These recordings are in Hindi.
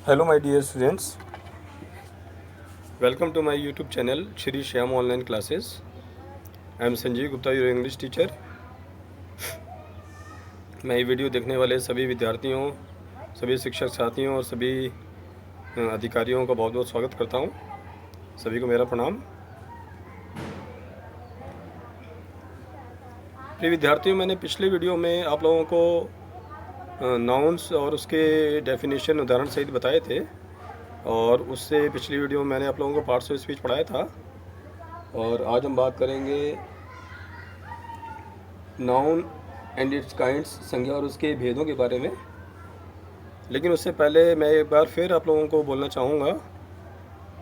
Hello, my dear students. Welcome to my YouTube channel, Shri Shyam Online Classes. I am Sanjeev Gupta, your English teacher. मैं ये वीडियो देखने वाले सभी विद्यार्थियों, सभी शिक्षक साथियों और सभी अधिकारियों का बहुत बहुत स्वागत करता हूँ। सभी को मेरा प्रणाम। प्रिय विद्यार्थियों, मैंने पिछले वीडियो में आप लोगों को नाउन्स और उसके डेफिनेशन उदाहरण सहित बताए थे, और उससे पिछली वीडियो में मैंने आप लोगों को पार्ट्स ऑफ स्पीच पढ़ाया था। और आज हम बात करेंगे नाउन एंड इट्स काइंड्स, संज्ञा और उसके भेदों के बारे में। लेकिन उससे पहले मैं एक बार फिर आप लोगों को बोलना चाहूँगा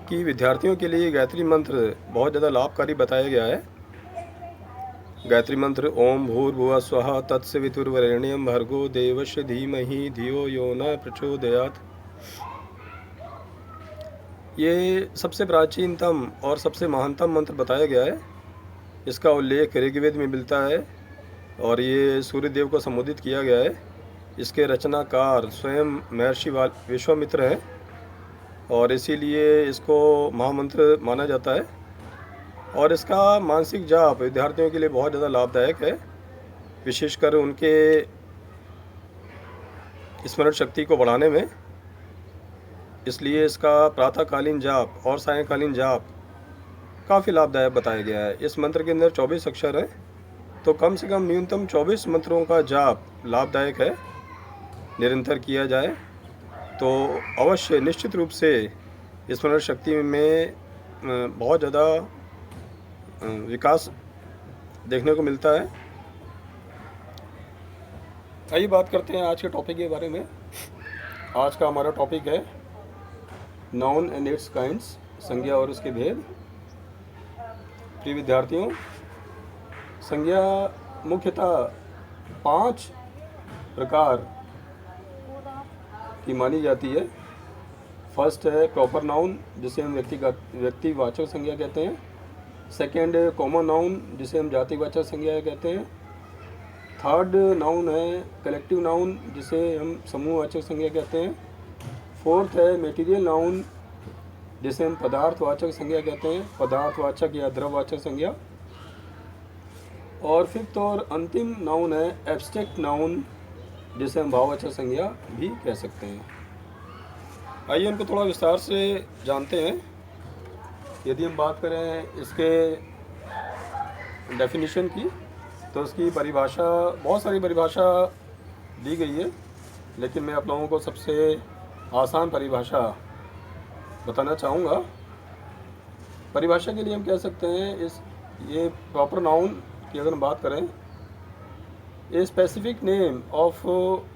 कि विद्यार्थियों के लिए गायत्री मंत्र बहुत ज़्यादा लाभकारी बताया गया है। गायत्री मंत्र ओम भूर्भुवः स्वः तत्सवितुर्वरेण्यं भर्गो देवस्य धीमहि धियो यो न प्रचोदयात्। ये सबसे प्राचीनतम और सबसे महानतम मंत्र बताया गया है। इसका उल्लेख ऋग्वेद में मिलता है और ये सूर्यदेव को संबोधित किया गया है। इसके रचनाकार स्वयं महर्षि विश्वामित्र हैं और इसीलिए इसको महामंत्र माना जाता है। और इसका मानसिक जाप विद्यार्थियों के लिए बहुत ज़्यादा लाभदायक है, विशेषकर उनके स्मरण शक्ति को बढ़ाने में। इसलिए इसका प्रातःकालीन जाप और सायंकालीन जाप काफ़ी लाभदायक बताया गया है। इस मंत्र के अंदर 24 अक्षर हैं, तो कम से कम न्यूनतम 24 मंत्रों का जाप लाभदायक है। निरंतर किया जाए तो अवश्य निश्चित रूप से स्मरण शक्ति में बहुत ज़्यादा विकास देखने को मिलता है। आइए बात करते हैं आज के टॉपिक के बारे में। आज का हमारा टॉपिक है नाउन एंड इट्स काइंड्स, संज्ञा और उसके भेद। प्रिय विद्यार्थियों, संज्ञा मुख्यतः 5 प्रकार की मानी जाती है। फर्स्ट है प्रॉपर नाउन, जिसे हम व्यक्तिवाचक संज्ञा कहते हैं। सेकंड कॉमन नाउन, जिसे हम जातिवाचक संज्ञा कहते हैं। थर्ड नाउन है कलेक्टिव नाउन, जिसे हम समूहवाचक संज्ञा कहते हैं। फोर्थ है मटेरियल नाउन, जिसे हम पदार्थवाचक संज्ञा कहते हैं, पदार्थवाचक या द्रववाचक संज्ञा। और फिफ्थ और अंतिम नाउन है एब्स्ट्रैक्ट नाउन, जिसे हम भाववाचक संज्ञा भी कह सकते हैं। आइए उनको थोड़ा विस्तार से जानते हैं। यदि हम बात करें इसके डेफिनेशन की, तो उसकी परिभाषा, बहुत सारी परिभाषा दी गई है, लेकिन मैं आप लोगों को सबसे आसान परिभाषा बताना चाहूँगा। परिभाषा के लिए हम कह सकते हैं ये प्रॉपर नाउन की अगर हम बात करें, a specific name of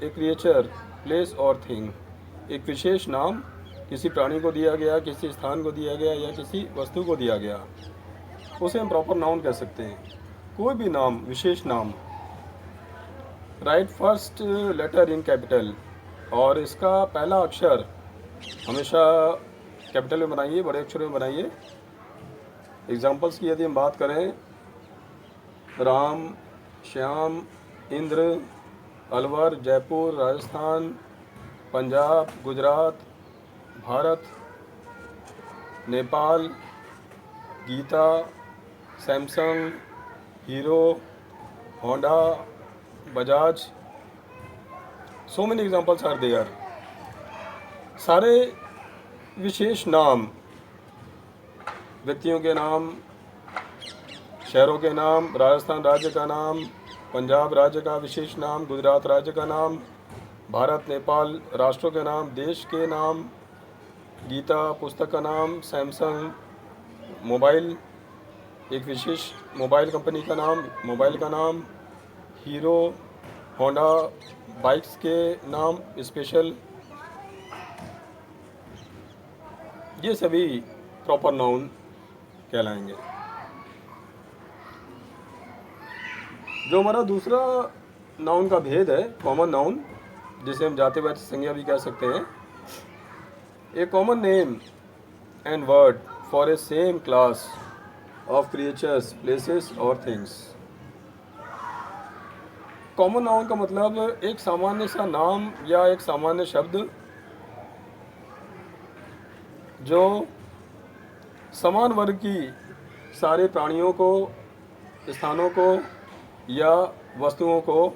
A creature, place और थिंग, एक विशेष नाम किसी प्राणी को दिया गया, किसी स्थान को दिया गया या किसी वस्तु को दिया गया, उसे हम प्रॉपर नाउन कह सकते हैं। कोई भी नाम, विशेष नाम। Write first letter in capital, और इसका पहला अक्षर हमेशा कैपिटल में बनाइए, बड़े अक्षरों में बनाइए। एग्जाम्पल्स की यदि हम बात करें, Ram, Shyam, Indra, Alwar, Jaipur, Rajasthan, Punjab, Gujarat, Bharat, Nepal, Gita, Samsung, Hero, Honda, Bajaj, so many examples are there. सारे विशेष नाम, व्यक्तियों के नाम, शहरों के नाम, राजस्थान राज्य का नाम, पंजाब राज्य का विशेष नाम, गुजरात राज्य का नाम, भारत नेपाल राष्ट्रों के नाम, देश के नाम, गीता पुस्तक का नाम, सैमसंग मोबाइल, एक विशेष मोबाइल कंपनी का नाम, मोबाइल का नाम, हीरो, होंडा बाइक्स के नाम स्पेशल, ये सभी प्रॉपर नाउन कहलाएंगे। जो हमारा दूसरा नाउन का भेद है, कॉमन नाउन, जिसे हम जातिवाचक संज्ञा भी कह सकते हैं। A common name and word for a same class of creatures, places और थिंग्स। कॉमन नाउन का मतलब एक सामान्य सा नाम या एक सामान्य शब्द जो समान वर्ग की सारे प्राणियों को, स्थानों को या वस्तुओं को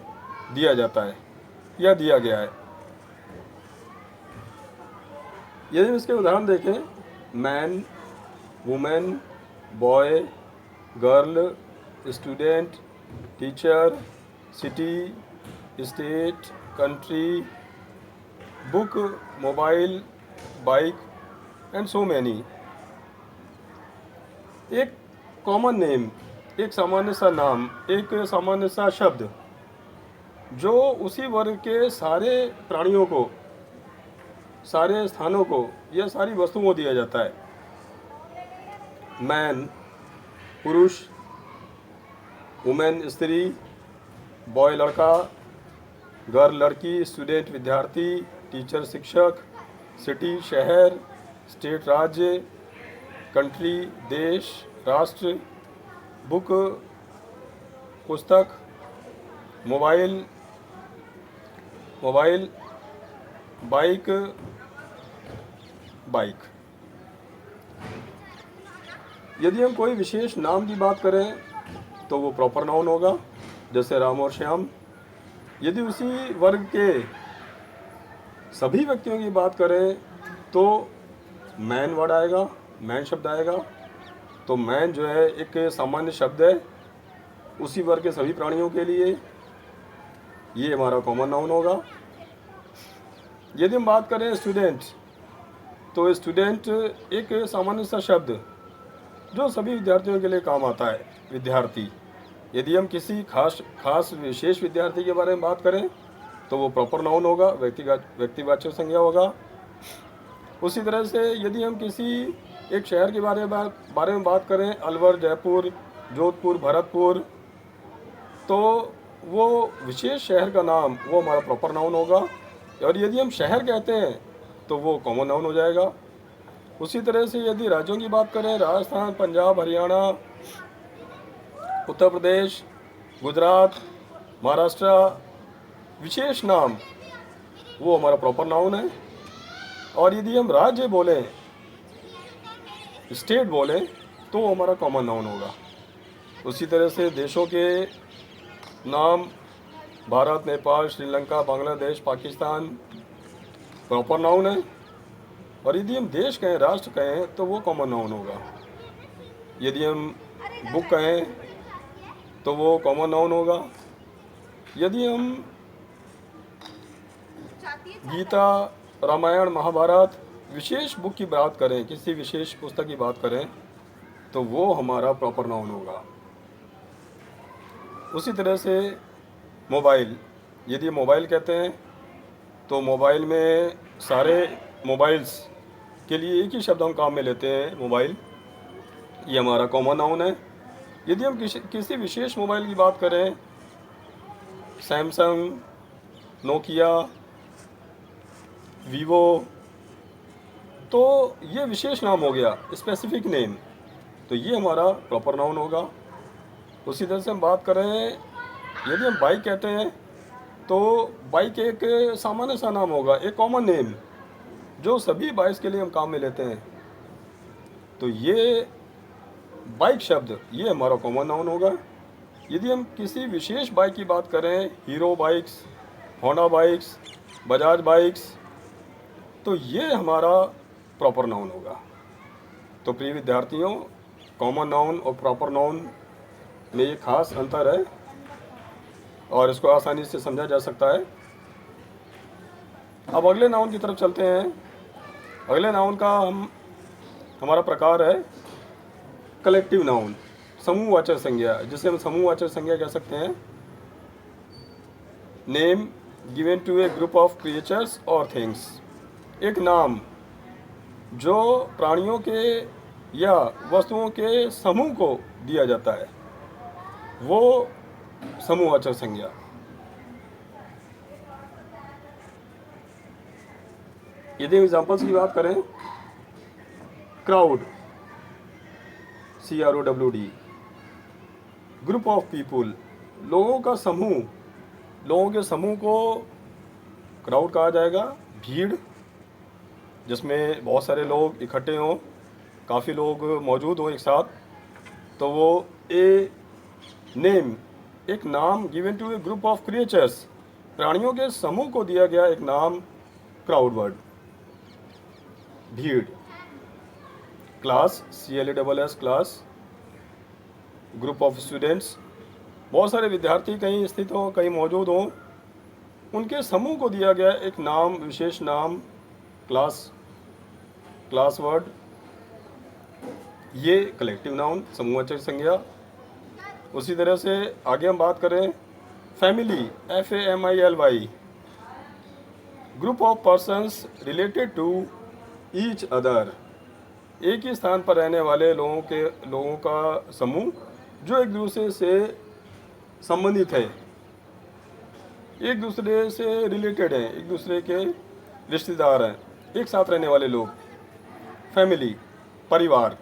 दिया जाता है या दिया गया है। यदि इसके उदाहरण देखें, man, women, boy, girl, student, teacher, city, state, country, book, mobile, bike and so many. एक कॉमन नेम, एक सामान्य सा नाम, एक सामान्य सा शब्द जो उसी वर्ग के सारे प्राणियों को, सारे स्थानों को या सारी वस्तुओं को दिया जाता है। मैन पुरुष, वुमेन स्त्री, बॉय लड़का, गर्ल लड़की, स्टूडेंट विद्यार्थी, टीचर शिक्षक, सिटी शहर, स्टेट राज्य, कंट्री देश राष्ट्र, बुक पुस्तक, मोबाइल बाइक बाइक। यदि हम कोई विशेष नाम की बात करें तो वो प्रॉपर नाउन होगा, जैसे राम और श्याम। यदि उसी वर्ग के सभी व्यक्तियों की बात करें तो मैन वर्ड आएगा, मैन शब्द आएगा। तो मैन जो है एक सामान्य शब्द है उसी वर्ग के सभी प्राणियों के लिए, ये हमारा कॉमन नाउन होगा। यदि हम बात करें स्टूडेंट, तो स्टूडेंट एक सामान्य सा शब्द जो सभी विद्यार्थियों के लिए काम आता है, विद्यार्थी। यदि हम किसी खास विशेष विद्यार्थी के बारे में बात करें तो वो प्रॉपर नाउन होगा, व्यक्तिवाचक संज्ञा होगा। उसी तरह से यदि हम किसी एक शहर के बारे में बात करें, अलवर, जयपुर, जोधपुर, भरतपुर, तो वो विशेष शहर का नाम वो हमारा प्रॉपर नाउन होगा। और यदि हम शहर कहते हैं तो वो कॉमन नाउन हो जाएगा। उसी तरह से यदि राज्यों की बात करें, राजस्थान, पंजाब, हरियाणा, उत्तर प्रदेश, गुजरात, महाराष्ट्र, विशेष नाम वो हमारा प्रॉपर नाउन है। और यदि हम राज्य बोलें, स्टेट बोलें, तो वो हमारा कॉमन नाउन होगा। उसी तरह से देशों के नाम, भारत, नेपाल, श्रीलंका, बांग्लादेश, पाकिस्तान, प्रॉपर नाउन है। और यदि हम देश कहें, राष्ट्र कहें, तो वो कॉमन नाउन होगा। यदि हम बुक कहें तो वो कॉमन नाउन होगा। यदि हम गीता, रामायण, महाभारत विशेष बुक की बात करें, किसी विशेष पुस्तक की बात करें, तो वो हमारा प्रॉपर नाउन होगा। उसी तरह से मोबाइल, यदि मोबाइल कहते हैं तो मोबाइल में सारे मोबाइल्स के लिए एक ही शब्द हम काम में लेते हैं, मोबाइल, ये हमारा कॉमन नाउन है। यदि हम किसी विशेष मोबाइल की बात करें, सैमसंग, नोकिया, वीवो, तो ये विशेष नाम हो गया, स्पेसिफिक नेम, तो ये हमारा प्रॉपर नाउन होगा। उसी तरह से हम बात करें, यदि हम बाइक कहते हैं तो बाइक एक सामान्य सा नाम होगा, एक कॉमन नेम जो सभी बाइक्स के लिए हम काम में लेते हैं। तो ये बाइक शब्द ये हमारा कॉमन नाउन होगा। यदि हम किसी विशेष बाइक की बात करें, hero bikes, Honda bikes, Bajaj bikes, तो ये हमारा प्रॉपर नाउन होगा। तो प्रिय विद्यार्थियों, कॉमन नाउन और प्रॉपर नाउन में ये खास अंतर है और इसको आसानी से समझा जा सकता है। अब अगले नाउन की तरफ चलते हैं। अगले नाउन का हमारा प्रकार है कलेक्टिव नाउन, समूहवाचक संज्ञा, जिसे हम समूहवाचक संज्ञा कह सकते हैं। Name given to a group of creatures और थिंग्स, एक नाम जो प्राणियों के या वस्तुओं के समूह को दिया जाता है, वो समूहवाचक संज्ञा। यदि एग्जाम्पल्स की बात करें, crowd, CROWD, group of people, लोगों का समूह, लोगों के समूह को क्राउड कहा जाएगा, भीड़। जिसमें बहुत सारे लोग इकट्ठे हों, काफ़ी लोग मौजूद हों एक साथ, तो वो ए नेम, एक नाम given to a group of creatures, प्राणियों के समूह को दिया गया एक नाम, क्राउड वर्ड, भीड़। Class, CLASS class, group of students, बहुत सारे विद्यार्थी कहीं स्थित हों, कहीं मौजूद हों, उनके समूह को दिया गया एक नाम, विशेष नाम, क्लास, क्लास वर्ड। ये कलेक्टिव नाउन, समूहवाचक संज्ञा। उसी तरह से आगे हम बात करें, family, FAMILY, group of persons related to each other, एक ही स्थान पर रहने वाले लोगों का समूह जो एक दूसरे से संबंधित है, एक दूसरे से रिलेटेड हैं, एक दूसरे के रिश्तेदार हैं, एक साथ रहने वाले लोग। फैमिली, परिवार,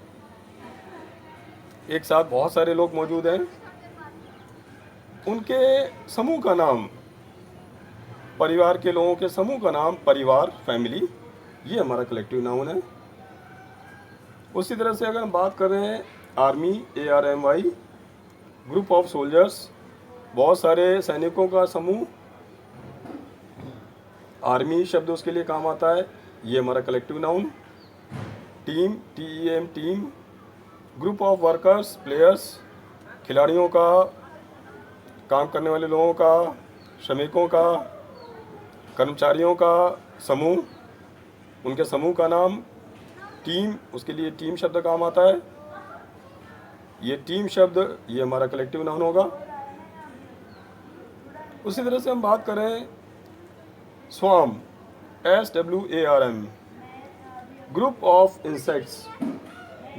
एक साथ बहुत सारे लोग मौजूद हैं, उनके समूह का नाम, परिवार के लोगों के समूह का नाम परिवार, फैमिली, ये हमारा कलेक्टिव नाउन है। उसी तरह से अगर हम बात करें army, ARMY, group of soldiers, बहुत सारे सैनिकों का समूह, आर्मी शब्द उसके लिए काम आता है, ये हमारा collective noun. Team, TEM, team, group of workers, players, खिलाड़ियों का, काम करने वाले लोगों का, श्रमिकों का, कर्मचारियों का समूह, उनके समूह का नाम, टीम, उसके लिए टीम शब्द काम आता है, ये टीम शब्द, ये हमारा कलेक्टिव नाउन होगा। उसी तरह से हम बात करें swarm, SWARM, group of insects,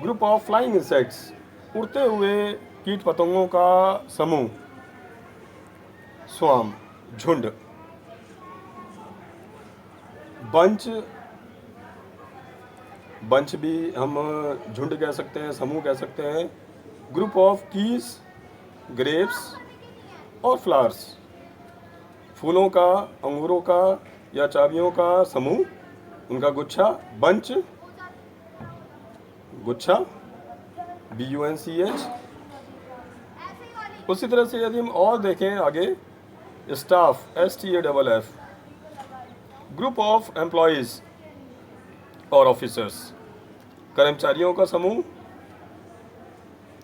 group of flying insects, उड़ते हुए कीट पतंगों का समूह, स्वार्म, झुंड। बंच, बंच भी हम झुंड कह सकते हैं, समूह कह सकते हैं, ग्रुप ऑफ कीज, ग्रेप्स और फ्लावर्स, फूलों का, अंगूरों का या चाबियों का समूह, उनका गुच्छा, बंच, गुच्छा, BUNCH। उसी तरह से यदि हम और देखें आगे, staff, STAFF, group of employees और ऑफिसर्स, कर्मचारियों का समूह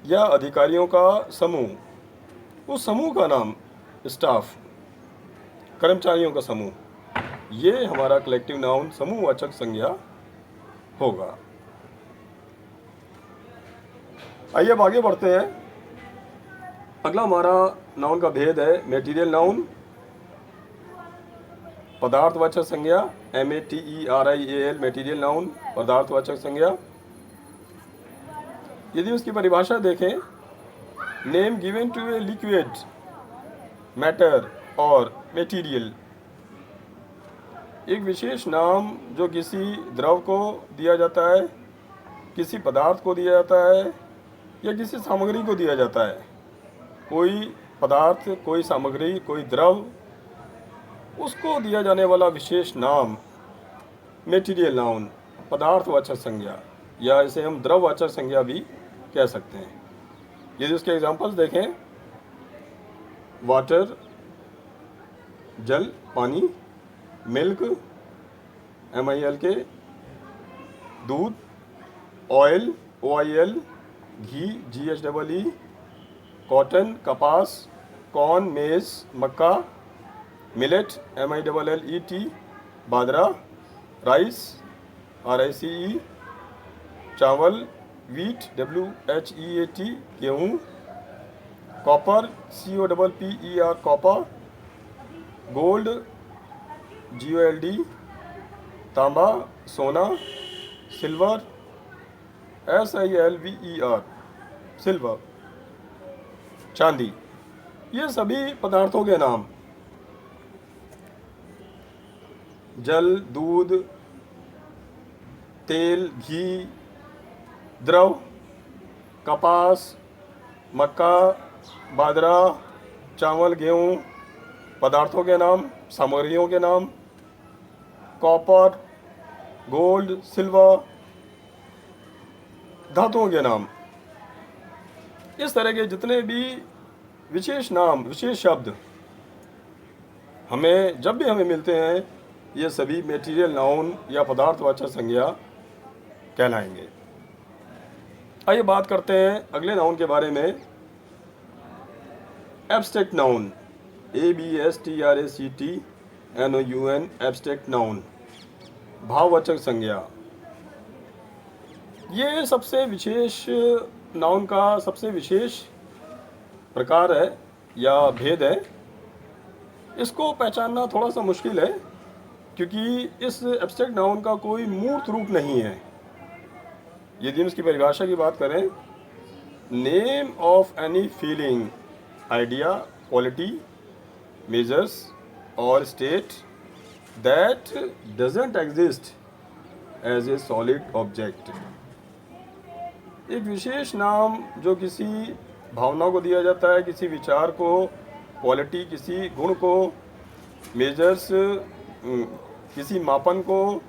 या अधिकारियों का समूह, उस समूह का नाम स्टाफ, कर्मचारियों का समूह, ये हमारा कलेक्टिव नाउन, समूहवाचक संज्ञा होगा। आइए अब आगे बढ़ते हैं। अगला हमारा नाउन का भेद है मेटीरियल नाउन, पदार्थवाचक संज्ञा, MATERIAL, मेटीरियल नाउन, पदार्थवाचक संज्ञा। यदि उसकी परिभाषा देखें, name given to a liquid, matter और मटेरियल, एक विशेष नाम जो किसी द्रव को दिया जाता है, किसी पदार्थ को दिया जाता है या किसी सामग्री को दिया जाता है। कोई पदार्थ, कोई सामग्री, कोई द्रव, उसको दिया जाने वाला विशेष नाम मटेरियल नाउन, पदार्थवाचक संज्ञा, या इसे हम द्रववाचक संज्ञा भी कह सकते हैं। यदि उसके एग्जांपल्स देखें, वाटर, जल, पानी, मिल्क, MILK, दूध, ऑयल, OIL, घी, GHEE, कॉटन, कपास, कॉर्न, मेज, मक्का, मिलेट, MILLET, बाजरा, राइस, RICE, चावल, व्हीट, WHEAT, गेहूँ, copper, COPPER, copper, gold, GOLD, तांबा, सोना, सिल्वर, SILVER, सिल्वर, चांदी, ये सभी पदार्थों के नाम। जल, दूध, तेल, घी, द्रव, कपास, मक्का, बाजरा, चावल, गेहूँ, पदार्थों के नाम, सामग्रियों के नाम, कॉपर, गोल्ड, सिल्वर, धातुओं के नाम, इस तरह के जितने भी विशेष नाम, विशेष शब्द हमें जब भी हमें मिलते हैं, ये सभी मेटीरियल नाउन या पदार्थवाचक संज्ञा कहलाएंगे। आइए बात करते हैं अगले नाउन के बारे में, abstract noun, ABSTRACTNOUN, abstract noun, भाववाचक संज्ञा। ये सबसे विशेष नाउन का सबसे विशेष प्रकार है या भेद है। इसको पहचानना थोड़ा सा मुश्किल है क्योंकि इस एब्स्ट्रैक्ट नाउन का कोई मूर्त रूप नहीं है। यदि हम इसकी परिभाषा की बात करें, name of any feeling, idea, quality, measures और state that doesn't exist as a solid object. एक विशेष नाम जो किसी भावना को दिया जाता है, किसी विचार को, क्वालिटी किसी गुण को, मेजर्स किसी मापन को,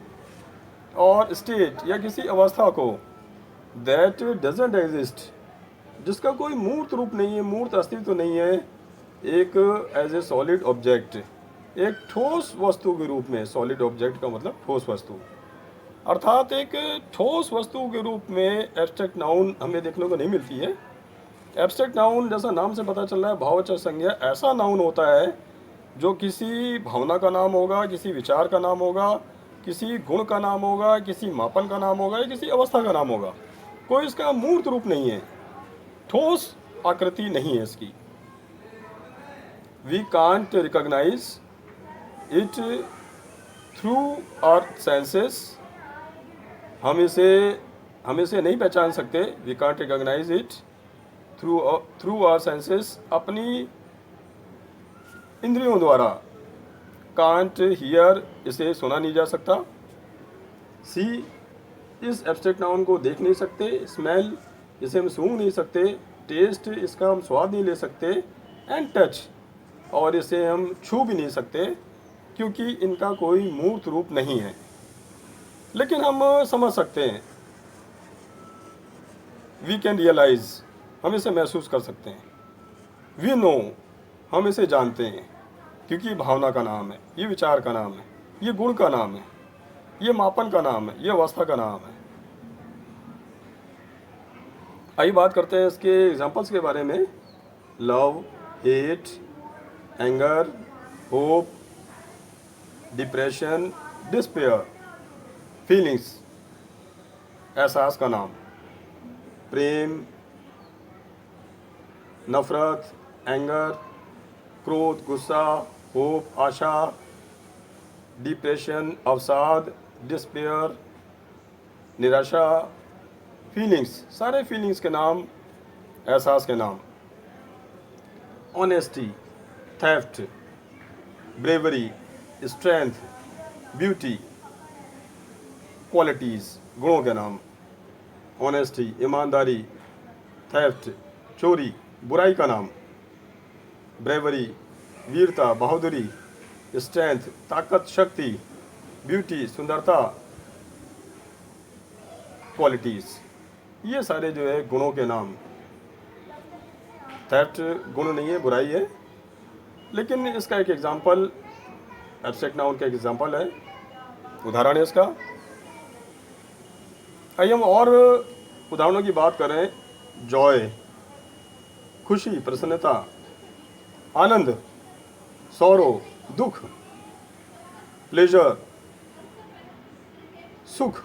और स्टेट या किसी अवस्था को, दैट डजंट एग्जिस्ट, जिसका कोई मूर्त रूप नहीं है, मूर्त अस्तित्व नहीं है, एक एज ए सॉलिड ऑब्जेक्ट, एक ठोस वस्तु के रूप में। सॉलिड ऑब्जेक्ट का मतलब ठोस वस्तु, अर्थात एक ठोस वस्तु के रूप में एब्स्ट्रैक्ट नाउन हमें देखने को नहीं मिलती है। एब्स्ट्रैक्ट नाउन, जैसा नाम से पता चल रहा है, भाववाचक संज्ञा, ऐसा नाउन होता है जो किसी भावना का नाम होगा, किसी विचार का नाम होगा, किसी गुण का नाम होगा, किसी मापन का नाम होगा या किसी अवस्था का नाम होगा। कोई इसका मूर्त रूप नहीं है, ठोस आकृति नहीं है इसकी। We can't recognise it through our senses, हम इसे नहीं पहचान सकते। We can't recognise it through our senses, अपनी इंद्रियों द्वारा। कांट हियर, इसे सुना नहीं जा सकता। सी, इस एब्स्ट्रैक्ट नाउन को देख नहीं सकते। स्मेल, इसे हम सूंघ नहीं सकते। टेस्ट, इसका हम स्वाद नहीं ले सकते। एंड टच, और इसे हम छू भी नहीं सकते क्योंकि इनका कोई मूर्त रूप नहीं है, लेकिन हम समझ सकते हैं। वी कैन रियलाइज, हम इसे महसूस कर सकते हैं। वी नो, हम इसे जानते हैं क्योंकि भावना का नाम है, ये विचार का नाम है, ये गुण का नाम है, ये मापन का नाम है, ये अवस्था का नाम है। आइए बात करते हैं इसके एग्जाम्पल्स के बारे में। Love, hate, anger, hope, depression, despair, feelings, एहसास का नाम, प्रेम, नफरत, एंगर, क्रोध, गुस्सा, होप, आशा, डिप्रेशन, अवसाद, डिस्पेयर, निराशा, फीलिंग्स, सारे फीलिंग्स के नाम, एहसास के नाम। Honesty, theft, bravery, strength, beauty, qualities, गुणों के नाम। ऑनेस्टी, ईमानदारी, थेफ्ट, चोरी, बुराई का नाम। ब्रेवरी, वीरता, बहादुरी, स्ट्रेंथ, ताकत, शक्ति, ब्यूटी, सुंदरता, क्वालिटीज़, ये सारे जो है गुणों के नाम। थेफ्ट गुण नहीं है, बुराई है, लेकिन इसका एक एग्जाम्पल, एब्स्ट्रैक्ट नाउन का एक एग्जाम्पल है, उदाहरण है इसका। आइए हम और उदाहरणों की बात करें। जॉय, खुशी, प्रसन्नता, आनंद, सौरो, दुख, प्लेजर, सुख,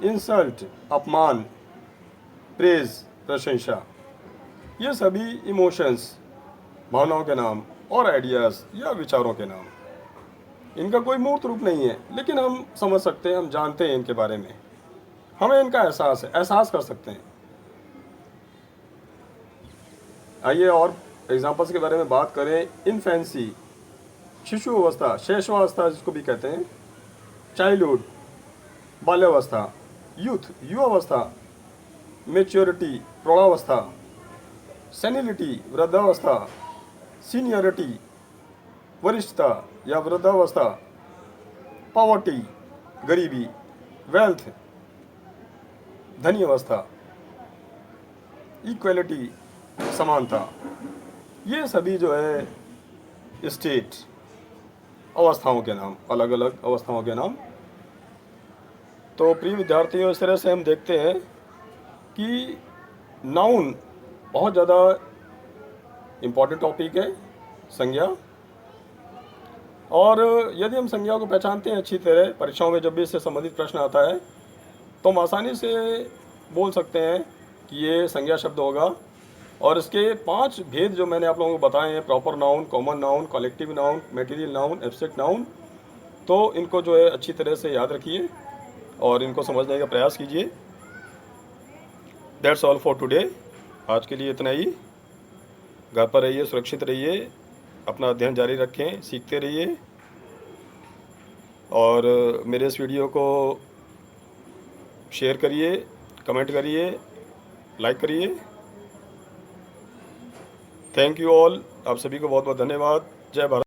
इंसल्ट, अपमान, प्रेज, प्रशंसा, ये सभी इमोशंस, भावनाओं के नाम और आइडियाज़ या विचारों के नाम। इनका कोई मूर्त रूप नहीं है, लेकिन हम समझ सकते हैं, हम जानते हैं इनके बारे में, हमें इनका एहसास है, एहसास कर सकते हैं। आइए और एग्जाम्पल्स के बारे में बात करें। इन्फेंसी, शिशु अवस्था, शैशवावस्था जिसको भी कहते हैं। चाइल्डहुड, बाल्यावस्था। यूथ, युवावस्था। मेच्योरिटी, प्रौढ़ावस्था। सेनिलिटी, वृद्धावस्था। सीनियरिटी, वरिष्ठता या वृद्धावस्था। पॉवर्टी, गरीबी। वेल्थ, धनी अवस्था, इक्वलिटी, समानता, ये सभी जो है स्टेट, अवस्थाओं के नाम, अलग अलग अवस्थाओं के नाम। तो प्रिय विद्यार्थियों, इस तरह से हम देखते हैं कि नाउन बहुत ज़्यादा इम्पॉर्टेंट टॉपिक है, संज्ञा। और यदि हम संज्ञा को पहचानते हैं अच्छी तरह, परीक्षाओं में जब भी इससे संबंधित प्रश्न आता है तो हम आसानी से बोल सकते हैं कि ये संज्ञा शब्द होगा। और इसके 5 भेद जो मैंने आप लोगों को बताए हैं, proper noun, common noun, collective noun, material noun, abstract noun, तो इनको जो है अच्छी तरह से याद रखिए और इनको समझने का प्रयास कीजिए। That's all for today. आज के लिए इतना ही। घर पर रहिए, सुरक्षित रहिए, अपना अध्ययन जारी रखें, सीखते रहिए और मेरे इस वीडियो को शेयर करिए, कमेंट करिए, लाइक करिए। Thank you all. आप सभी को बहुत बहुत धन्यवाद। जय भारत।